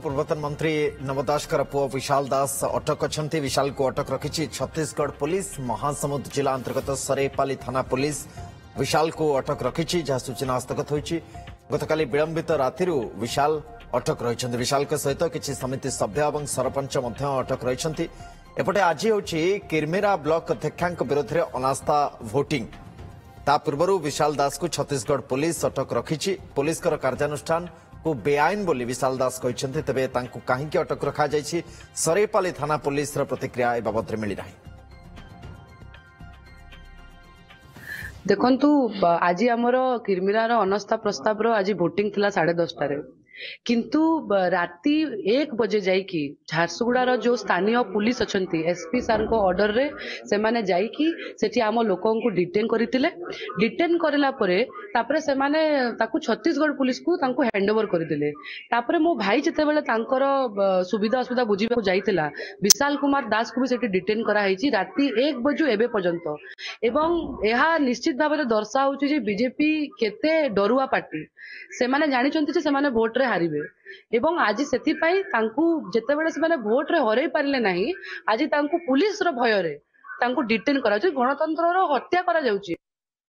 पूर्वतन मंत्री नव दास पुओ विशाल दास अटक अच्छा विशाल को अटक रखी छत्तीसगढ़ पुलिस महासमुंद जिला अंतर्गत सरेपाली थाना पुलिस विशाल को अटक रखी जहां सूचना हस्तगत होती गतकाली विलंबित राति विशाल अटक रही विशाल सहित किसी समिति सभ्य और सरपंच अटक रही एपटे आज हूँ किरमेरा ब्लॉक अध्यक्षा विरोध में अनास्था भोटिंग ता पूर्व विशाल दास को छत्तीसगढ़ पुलिस अटक रखी पुलिस कार्यानुष्ठान को बेआईन बोली विशाल दास कहते तेरे कहीं अटक रखा सरेपाली थाना पुलिस प्रतिक्रिया बाबद मिली ना देखंतु आज आमर किरमिरार अनास्था प्रस्ताव आज भोटिंग थिला 10:30 किंतु राति 1 बजे जाइकी झारसुगुड़ार जो स्थानीय पुलिस अच्छंती एसपी सार को ऑर्डर रे से माने जाइकी सेठी आम लोकों को डिटेन करथिले डिटेन करला परे तापरे से माने ताकू छत्तीसगढ़ पुलिस को तांको हैंडओवर करदिले तापरे मो भाई जते बेले तांकर सुविधा असुविधा बुझिबा को जाइतिला विशाल कुमार दास को भी सेठी डिटेन करा हैची राति 1 बजू एबे पर्यंत एवं यह निश्चित भाव में दर्शा होची जे बीजेपी केते डरुआ पार्टी से माने जानि चंती जे से माने वोट रे हारिबे एवं आज सेति पई तांकू जते बेले से माने वोट रे हरै पारले नाही आज तांकू पुलिस रो भय रे तांकू डिटेन करा जे गणतंत्र रो हत्या करा जाउची।